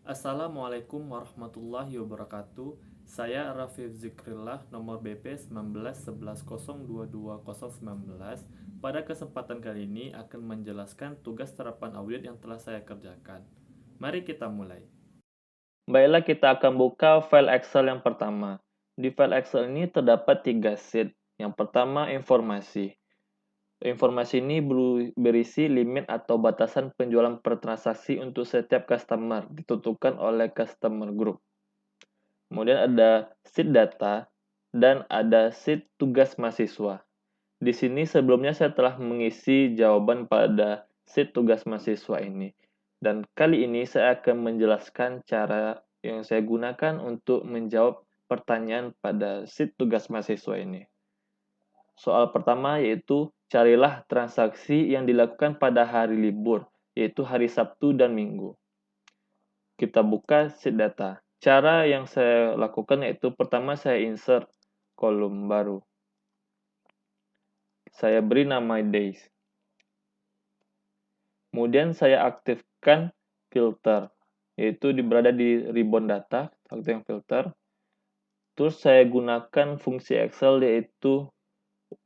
Assalamualaikum warahmatullahi wabarakatuh. Saya Rafif Zikrillah, nomor BP 1911012219. Pada kesempatan kali ini akan menjelaskan tugas terapan audit yang telah saya kerjakan. Mari kita mulai. Baiklah, kita akan buka file Excel yang pertama. Di file Excel ini terdapat 3 sheet. Yang pertama, informasi. Informasi ini berisi limit atau batasan penjualan per transaksi untuk setiap customer, ditentukan oleh customer group. Kemudian ada sheet data dan ada sheet tugas mahasiswa. Di sini sebelumnya saya telah mengisi jawaban pada sheet tugas mahasiswa ini. Dan kali ini saya akan menjelaskan cara yang saya gunakan untuk menjawab pertanyaan pada sheet tugas mahasiswa ini. Soal pertama yaitu carilah transaksi yang dilakukan pada hari libur, yaitu hari Sabtu dan Minggu. Kita buka sheet data. Cara yang saya lakukan yaitu pertama saya insert kolom baru. Saya beri nama days. Kemudian saya aktifkan filter, yaitu berada di ribbon data, aktifkan filter. Terus saya gunakan fungsi Excel yaitu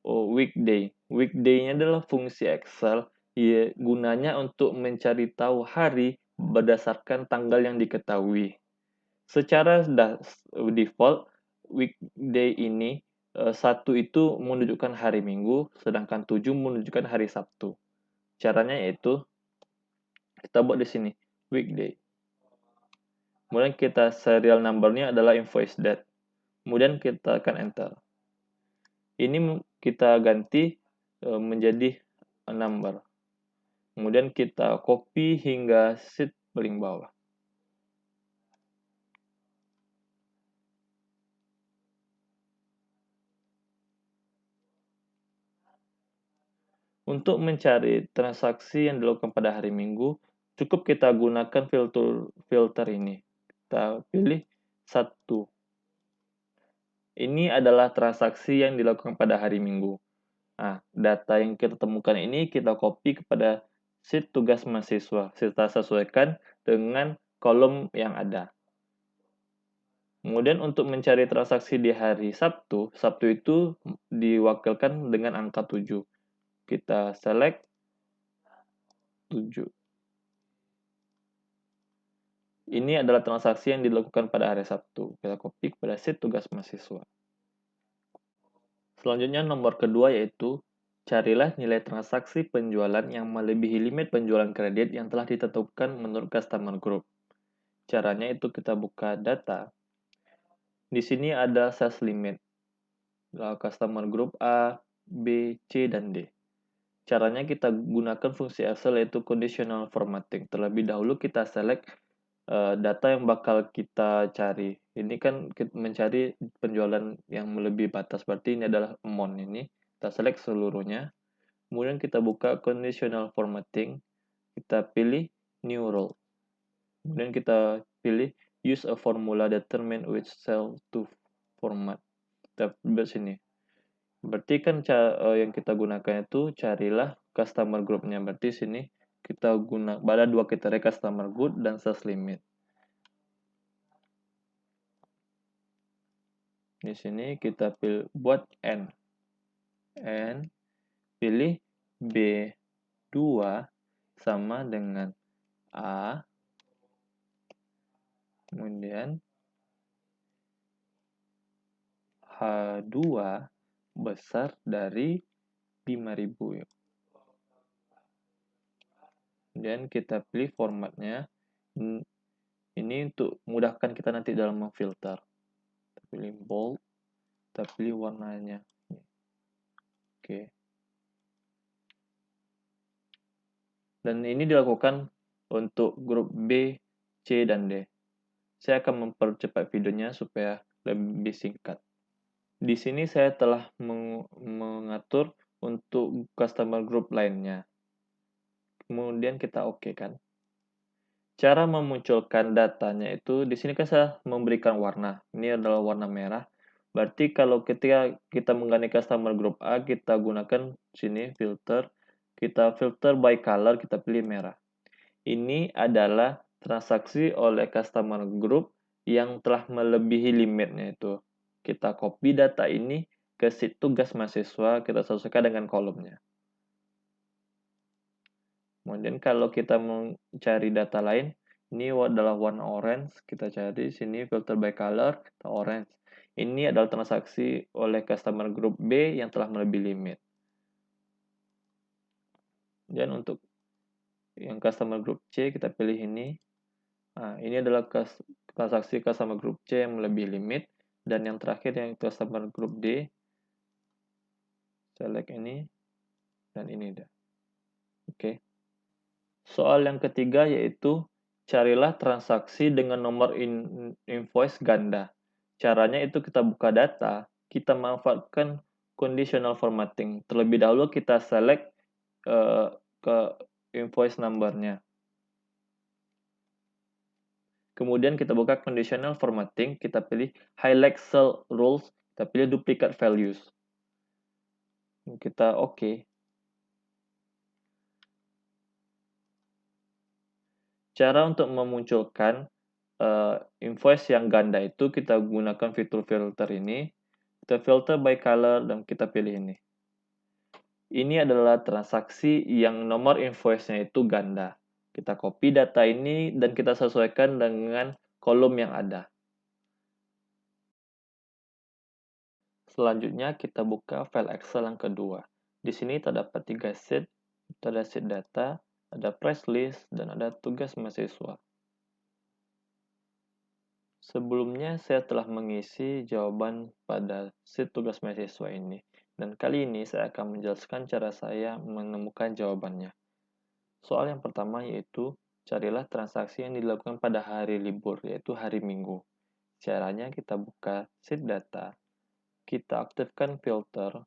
weekday. Weekday-nya adalah fungsi Excel gunanya untuk mencari tahu hari berdasarkan tanggal yang diketahui. Secara default, weekday ini 1 itu menunjukkan hari Minggu, sedangkan 7 menunjukkan hari Sabtu. Caranya yaitu kita buat di sini weekday. Kemudian kita serial number-nya adalah invoice date. Kemudian kita akan enter. Ini kita ganti menjadi number. Kemudian kita copy hingga sheet paling bawah. Untuk mencari transaksi yang dilakukan pada hari Minggu, cukup kita gunakan filter ini. Kita pilih 1. Ini adalah transaksi yang dilakukan pada hari Minggu. Nah, data yang kita temukan ini kita copy kepada sheet tugas mahasiswa. Kita sesuaikan dengan kolom yang ada. Kemudian untuk mencari transaksi di hari Sabtu, Sabtu itu diwakilkan dengan angka 7. Kita select 7. Ini adalah transaksi yang dilakukan pada hari Sabtu. Kita copy kepada sheet tugas mahasiswa. Selanjutnya nomor kedua yaitu carilah nilai transaksi penjualan yang melebihi limit penjualan kredit yang telah ditentukan menurut customer group. Caranya itu kita buka data. Di sini ada sales limit. Customer group A, B, C, dan D. Caranya kita gunakan fungsi Excel yaitu conditional formatting. Terlebih dahulu kita select data yang bakal kita cari. Ini kan kita mencari penjualan yang melebihi batas. Berarti ini adalah amount ini. Kita select seluruhnya. Kemudian kita buka conditional formatting. Kita pilih new role. Kemudian kita pilih use a formula determine which cell to format. Kita pilih sini. Berarti kan yang kita gunakan itu carilah customer group-nya. Berarti sini kita pada 2 kriteria customer group dan sales limit. Di sini kita buat N. Pilih B2 sama dengan A. Kemudian H2 besar dari 5.000. Kemudian kita pilih formatnya. Ini untuk mudahkan kita nanti dalam memfilter. Kita pilih bold. Kita pilih warnanya. Oke. Dan ini dilakukan untuk grup B, C, dan D. Saya akan mempercepat videonya supaya lebih singkat. Di sini saya telah mengatur untuk customer group lainnya. Kemudian kita oke kan. Cara memunculkan datanya itu di sini kan saya memberikan warna. Ini adalah warna merah. Berarti kalau ketika kita mengganti customer group A, kita gunakan sini filter. Kita filter by color, kita pilih merah. Ini adalah transaksi oleh customer group yang telah melebihi limitnya itu. Kita copy data ini ke sheet tugas mahasiswa, kita sesuaikan dengan kolomnya. Kemudian kalau kita mau cari data lain, ini adalah warna orange, kita cari sini filter by color, orange. Ini adalah transaksi oleh customer group B yang telah melebihi limit. Dan untuk yang customer group C, kita pilih ini. Nah, ini adalah transaksi customer group C yang melebihi limit. Dan yang terakhir yang customer group D, select ini, dan ini dah. Oke. Soal yang ketiga yaitu carilah transaksi dengan nomor invoice ganda. Caranya itu kita buka data, kita manfaatkan conditional formatting. Terlebih dahulu kita select ke invoice number-nya. Kemudian kita buka conditional formatting, kita pilih highlight cell rules, kita pilih duplicate values. Kita oke. Cara untuk memunculkan invoice yang ganda itu kita gunakan fitur filter ini. Kita filter by color dan kita pilih ini. Ini adalah transaksi yang nomor invoice-nya itu ganda. Kita copy data ini dan kita sesuaikan dengan kolom yang ada. Selanjutnya kita buka file Excel yang kedua. Di sini terdapat 3 sheet, ada sheet data, ada price list, dan ada tugas mahasiswa. Sebelumnya saya telah mengisi jawaban pada sheet tugas mahasiswa ini, dan kali ini saya akan menjelaskan cara saya menemukan jawabannya. Soal yang pertama yaitu, carilah transaksi yang dilakukan pada hari libur, yaitu hari Minggu. Caranya kita buka sheet data, kita aktifkan filter,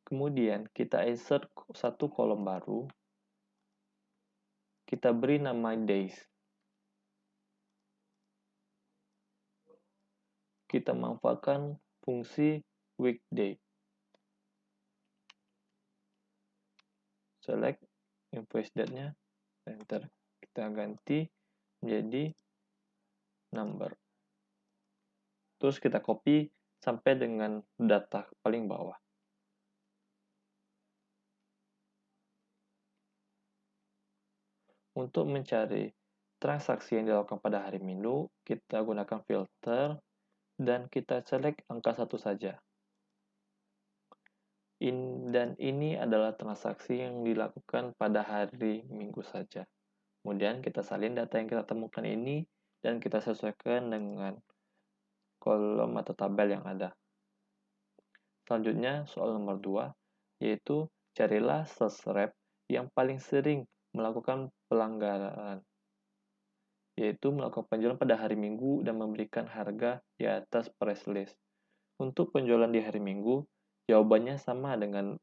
kemudian kita insert satu kolom baru, kita beri nama days. Kita manfaatkan fungsi weekday. Select invoice date-nya, enter. Kita ganti menjadi number. Terus kita copy sampai dengan data paling bawah. Untuk mencari transaksi yang dilakukan pada hari Minggu, kita gunakan filter dan kita select angka 1 saja. Dan ini adalah transaksi yang dilakukan pada hari Minggu saja. Kemudian kita salin data yang kita temukan ini dan kita sesuaikan dengan kolom atau tabel yang ada. Selanjutnya soal nomor 2, yaitu carilah sales rep yang paling sering melakukan pelanggaran, yaitu melakukan penjualan pada hari Minggu dan memberikan harga di atas price list. Untuk penjualan di hari Minggu, jawabannya sama dengan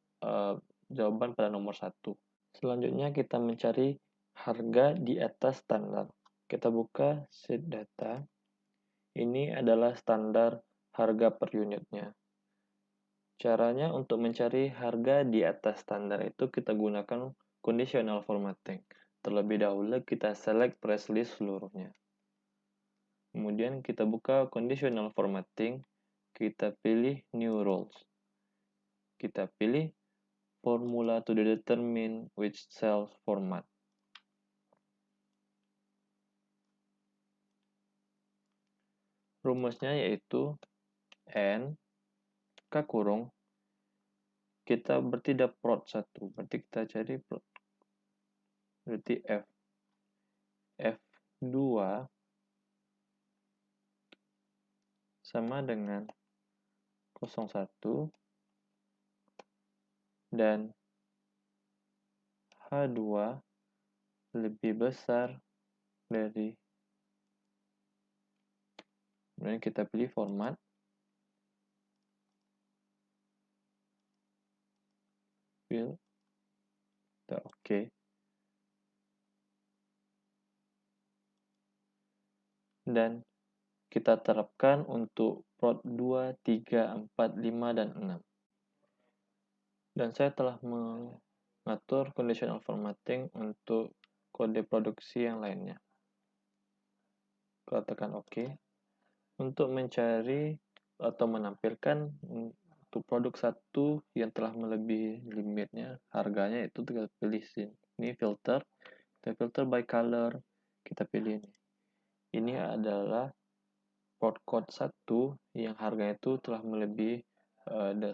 jawaban pada nomor 1. Selanjutnya kita mencari harga di atas standar. Kita buka sheet data. Ini adalah standar harga per unitnya. Caranya untuk mencari harga di atas standar itu kita gunakan conditional formatting. Terlebih dahulu kita select price list seluruhnya. Kemudian kita buka conditional formatting, kita pilih new rules. Kita pilih formula to determine which cell format. Rumusnya yaitu N K kurung, kita tidak prot 1, berarti kita cari prot. Berarti F2 sama dengan 01 dan H2 lebih besar dari, kemudian kita pilih format, fill, kita oke. Dan kita terapkan untuk prot 2, 3, 4, 5, dan 6. Dan saya telah mengatur conditional formatting untuk kode produksi yang lainnya. Kita tekan OK. Untuk mencari atau menampilkan untuk produk satu yang telah melebihi limitnya, harganya itu kita pilih sini. Ini filter, kita filter by color, kita pilih ini. Ini adalah port code 1 yang harganya itu telah melebihi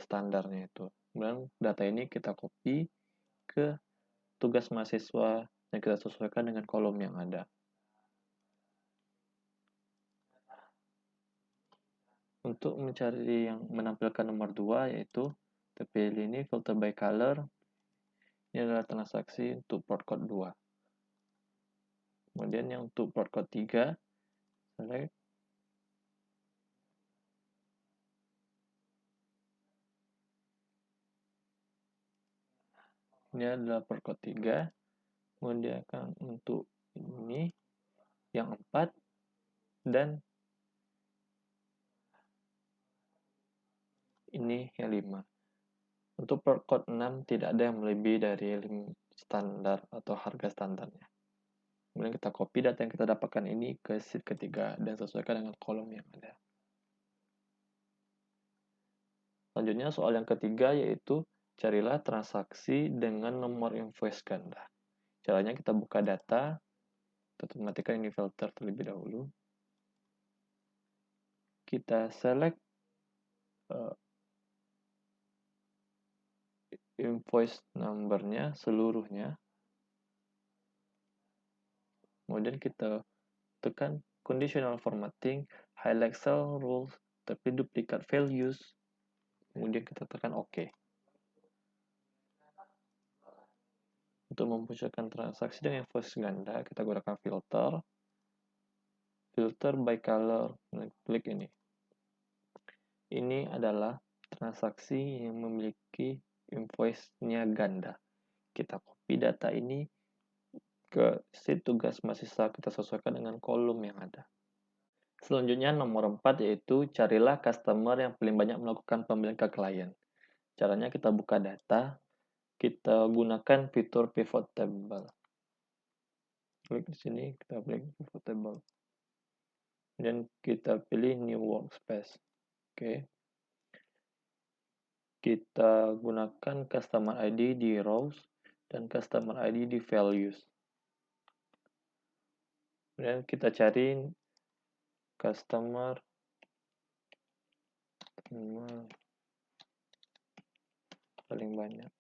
standarnya itu. Kemudian data ini kita copy ke tugas mahasiswa yang kita sesuaikan dengan kolom yang ada. Untuk mencari yang menampilkan nomor 2 yaitu kita pilih ini filter by color. Ini adalah transaksi untuk port code 2. Kemudian yang untuk port code 3 select. Ini adalah port code 3. Kemudian untuk ini yang 4 dan ini yang 5. Untuk port code 6 tidak ada yang melebihi dari standar atau harga standarnya. Kemudian kita copy data yang kita dapatkan ini ke sheet ketiga dan sesuaikan dengan kolom yang ada. Selanjutnya soal yang ketiga yaitu carilah transaksi dengan nomor invoice ganda. Caranya kita buka data, kita matikan ini filter terlebih dahulu. Kita select invoice number-nya seluruhnya. Kemudian kita tekan conditional formatting, highlight cell rules, tapi duplicate values. Kemudian kita tekan OK. Untuk memunculkan transaksi dengan invoice ganda, kita gunakan filter. Filter by color, klik ini. Ini adalah transaksi yang memiliki invoice-nya ganda. Kita copy data ini ke sheet tugas mahasiswa, kita sesuaikan dengan kolom yang ada. Selanjutnya nomor 4 yaitu carilah customer yang paling banyak melakukan pembelian ke klien. Caranya kita buka data, kita gunakan fitur pivot table. Klik di sini, kita klik pivot table. Dan kita pilih new workspace. Oke. Kita gunakan customer ID di rows dan customer ID di values. Kemudian kita cari customer paling banyak.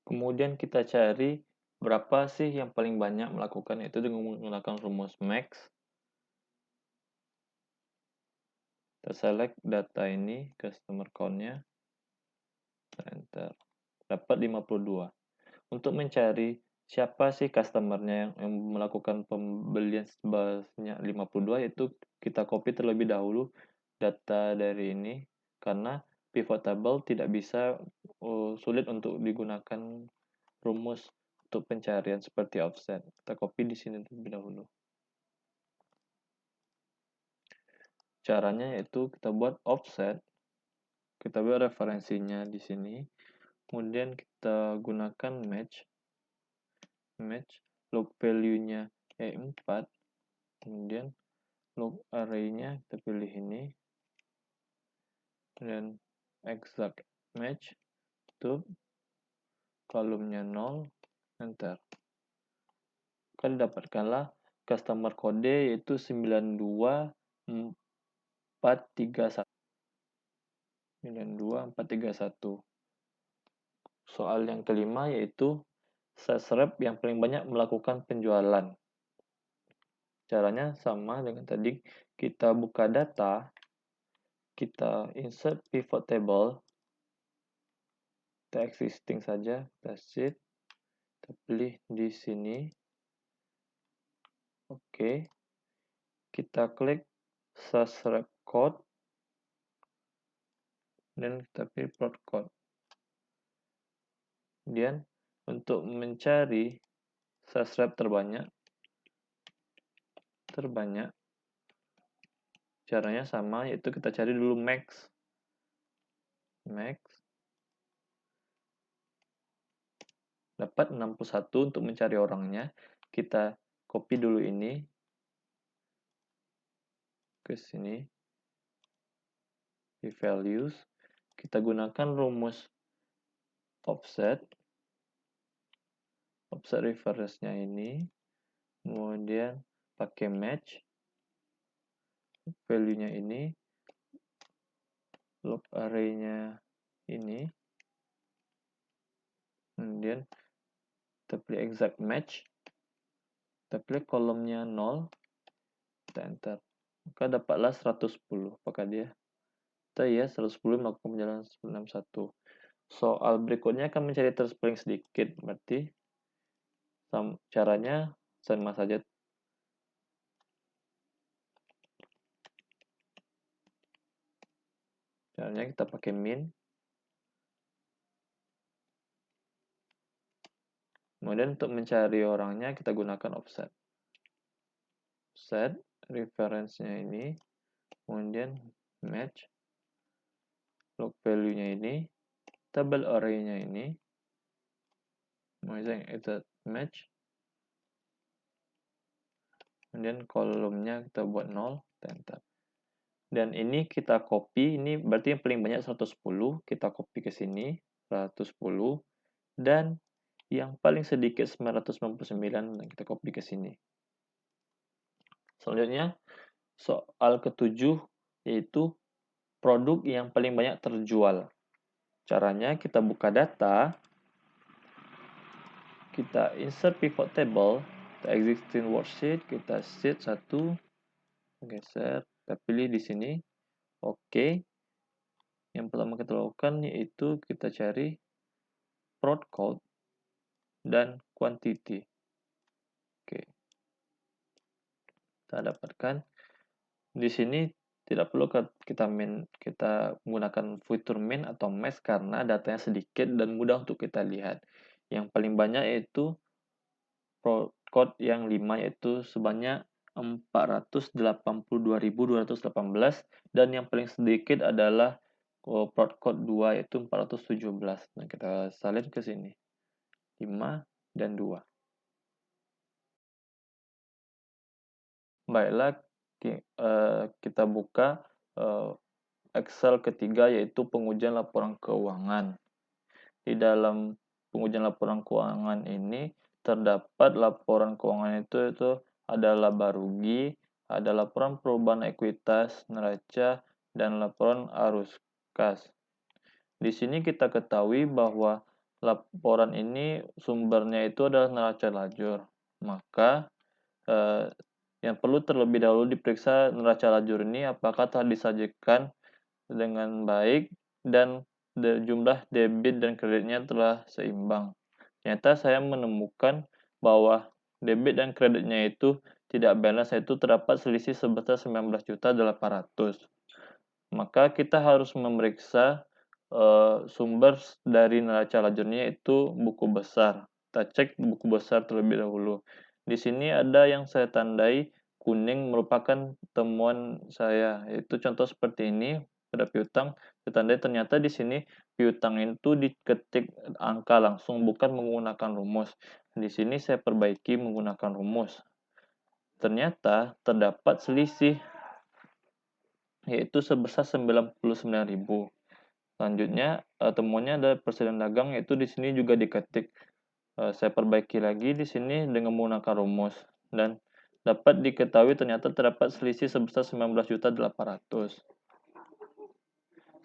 Kemudian kita cari berapa sih yang paling banyak melakukan itu dengan menggunakan rumus max. Kita select data ini, customer count-nya, enter. Dapat 52. Untuk mencari siapa sih customer-nya yang melakukan pembelian sebanyak 52, yaitu kita copy terlebih dahulu data dari ini, karena pivot table tidak bisa sulit untuk digunakan rumus untuk pencarian seperti offset. Kita copy di sini terlebih dahulu. Caranya yaitu kita buat offset, kita buat referensinya di sini, kemudian kita gunakan match, log value-nya E4, kemudian log array-nya kita pilih ini, dan exact match, tutup, kolomnya 0, enter. Maka didapatkanlah customer kode yaitu 92431. Soal yang kelima yaitu sales rep yang paling banyak melakukan penjualan. Caranya sama dengan tadi, kita buka data, kita insert pivot table, kita existing saja, kita sheet, kita pilih di sini. Oke. Kita klik sales rep code, dan kita pilih plot code. Kemudian untuk mencari sales rep terbanyak, caranya sama, yaitu kita cari dulu max. dapat 61 untuk mencari orangnya. Kita copy dulu ini ke sini di values. Kita gunakan rumus offset reference-nya ini, kemudian pakai match value-nya ini, log array-nya ini, kemudian kita pilih exact match, kita pilih kolomnya 0, kita enter, maka dapatlah 110. Apakah dia? Kita ya 110 melakukan penjalanan 61. Soal berikutnya akan mencari terpaling sedikit, berarti caranya sama saja. Caranya kita pakai min. Kemudian untuk mencari orangnya kita gunakan offset. Offset reference-nya ini, kemudian match log value-nya ini, table array-nya ini, kemudian exact match, kemudian kolomnya kita buat 0, enter. Dan ini kita copy, ini berarti yang paling banyak 110, kita copy ke sini, 110, dan yang paling sedikit 999, kita copy ke sini. Selanjutnya, soal ketujuh, yaitu produk yang paling banyak terjual. Caranya kita buka data, kita insert pivot table, kita existing worksheet, kita sheet 1, geser, kita pilih di sini, oke. Yang pertama kita lakukan yaitu kita cari prod code dan quantity. Oke. Kita dapatkan di sini tidak perlu kita menggunakan fitur min atau mesh karena datanya sedikit dan mudah untuk kita lihat. Yang paling banyak yaitu prod code yang 5 yaitu sebanyak 482.218 dan yang paling sedikit adalah prod code 2 yaitu 417. Nah, kita salin ke sini. 5 dan 2. Baiklah, kita buka Excel ketiga yaitu pengujian laporan keuangan. Di dalam pengujian laporan keuangan ini terdapat laporan keuangan itu ada laba rugi, ada laporan perubahan ekuitas neraca, dan laporan arus kas. Di sini kita ketahui bahwa laporan ini sumbernya itu adalah neraca lajur. Maka yang perlu terlebih dahulu diperiksa neraca lajur ini apakah telah disajikan dengan baik dan jumlah debit dan kreditnya telah seimbang. Ternyata saya menemukan bahwa debit dan kreditnya itu tidak balance, yaitu terdapat selisih sebesar 19.800. Maka kita harus memeriksa sumber dari neraca lajurnya itu buku besar. Kita cek buku besar terlebih dahulu. Di sini ada yang saya tandai kuning merupakan temuan saya, yaitu contoh seperti ini pada piutang. Ditandai ternyata di sini piutang itu diketik angka langsung bukan menggunakan rumus. Di sini saya perbaiki menggunakan rumus. Ternyata terdapat selisih yaitu sebesar 99.000. Selanjutnya temuannya ada persediaan dagang yaitu di sini juga diketik. Saya perbaiki lagi di sini dengan menggunakan rumus dan dapat diketahui ternyata terdapat selisih sebesar 19.800.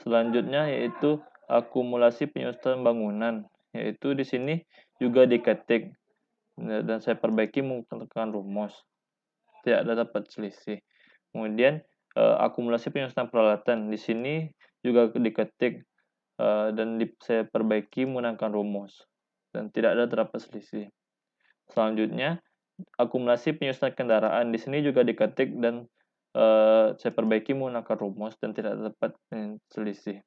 Selanjutnya yaitu akumulasi penyusutan bangunan, yaitu di sini juga diketik dan saya perbaiki menggunakan rumus. Tidak ada dapat selisih. Kemudian akumulasi penyusutan peralatan di sini juga diketik dan saya perbaiki menggunakan rumus dan tidak ada terdapat selisih. Selanjutnya akumulasi penyusutan kendaraan di sini juga diketik dan saya perbaiki menggunakan rumus dan tidak dapat selisih.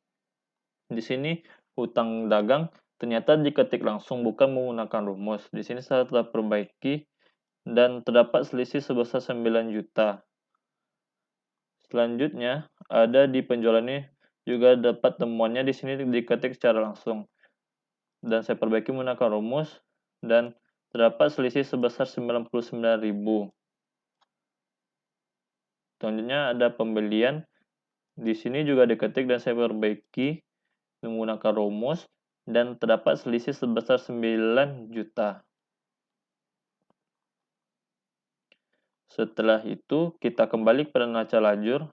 Di sini hutang dagang ternyata diketik langsung bukan menggunakan rumus. Di sini saya telah perbaiki dan terdapat selisih sebesar 9 juta. Selanjutnya ada di penjualan ini juga dapat temuannya di sini diketik secara langsung dan saya perbaiki menggunakan rumus dan terdapat selisih sebesar 99.000. Selanjutnya ada pembelian. Di sini juga diketik dan saya perbaiki menggunakan rumus dan terdapat selisih sebesar 9 juta. Setelah itu kita kembali pada neraca lajur.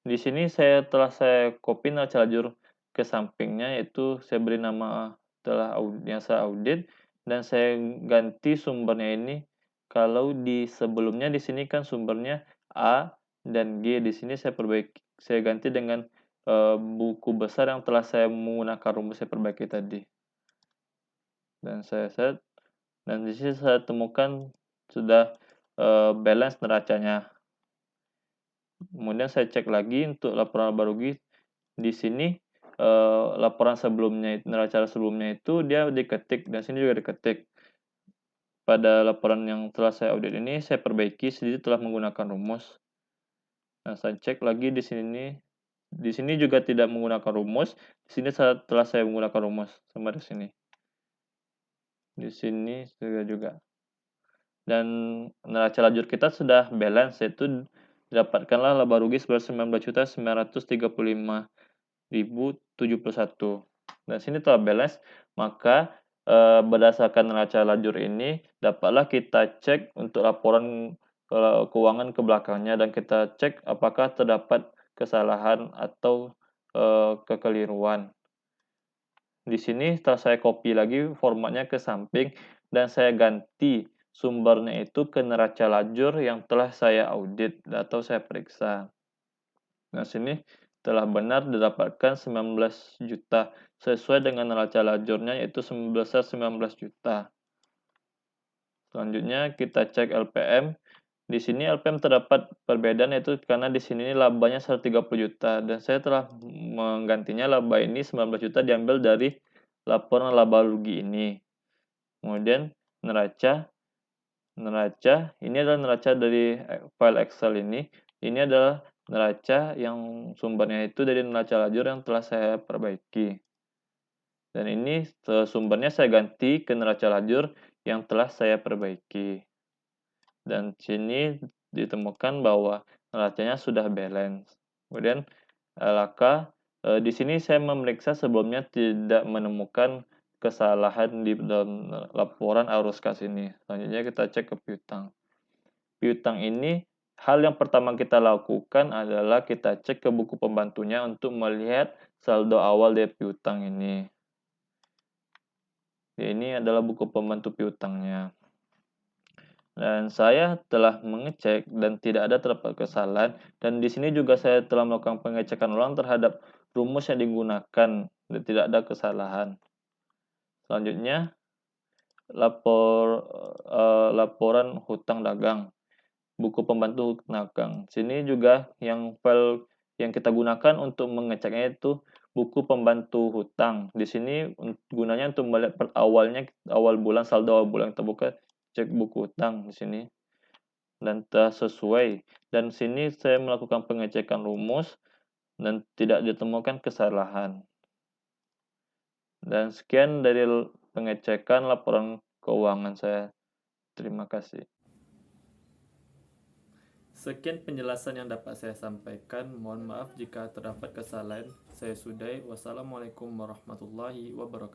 Di sini telah saya copy neraca lajur ke sampingnya, yaitu saya beri nama yang saya audit dan saya ganti sumbernya ini. Kalau di sebelumnya di sini kan sumbernya A dan G, di sini saya ganti dengan buku besar yang telah saya menggunakan rumus saya perbaiki tadi. Dan saya set, dan di sini saya temukan sudah balance neracanya. Kemudian saya cek lagi untuk laporan laba rugi. Di sini laporan sebelumnya, neraca sebelumnya itu dia diketik dan sini juga diketik. Pada laporan yang telah saya audit ini saya perbaiki sedikit telah menggunakan rumus. Nah, saya cek lagi di sini. Di sini juga tidak menggunakan rumus. Di sini telah saya menggunakan rumus sama di sini. Di sini juga. Dan neraca lajur kita sudah balance, yaitu didapatkanlah laba rugi sebesar 19.935.071. Dan sini telah balance, maka berdasarkan neraca lajur ini dapatlah kita cek untuk laporan keuangan ke belakangnya dan kita cek apakah terdapat kesalahan atau kekeliruan. Di sini setelah saya copy lagi formatnya ke samping dan saya ganti sumbernya itu ke neraca lajur yang telah saya audit atau saya periksa. Nah, sini telah benar didapatkan 19 juta sesuai dengan neraca lajurnya yaitu sebesar 19 juta. Selanjutnya kita cek LPM. Di sini LPM terdapat perbedaan yaitu karena di sini labanya 130 juta dan saya telah menggantinya laba ini 19 juta diambil dari laporan laba rugi ini. Kemudian neraca ini adalah neraca dari file Excel ini. Ini adalah neraca yang sumbernya itu dari neraca lajur yang telah saya perbaiki. Dan ini sumbernya saya ganti ke neraca lajur yang telah saya perbaiki. Dan sini ditemukan bahwa neracanya sudah balance. Kemudian LHK, di sini saya memeriksa sebelumnya tidak menemukan kesalahan di dalam laporan arus kas ini. Selanjutnya kita cek ke piutang. Piutang ini, hal yang pertama kita lakukan adalah kita cek ke buku pembantunya untuk melihat saldo awal dari piutang ini. Ini adalah buku pembantu piutangnya. Dan saya telah mengecek dan tidak ada terdapat kesalahan. Dan di sini juga saya telah melakukan pengecekan ulang terhadap rumus yang digunakan dan tidak ada kesalahan. Selanjutnya, laporan hutang dagang, buku pembantu hutang dagang. Sini juga yang file yang kita gunakan untuk mengeceknya itu buku pembantu hutang. Di sini gunanya untuk melihat awal bulan, saldo awal bulan kita buka, cek buku hutang di sini dan telah sesuai. Dan sini saya melakukan pengecekan rumus dan tidak ditemukan kesalahan. Dan sekian dari pengecekan laporan keuangan saya. Terima kasih. Sekian penjelasan yang dapat saya sampaikan. Mohon maaf jika terdapat kesalahan. Saya sudahi. Wassalamualaikum warahmatullahi wabarakatuh.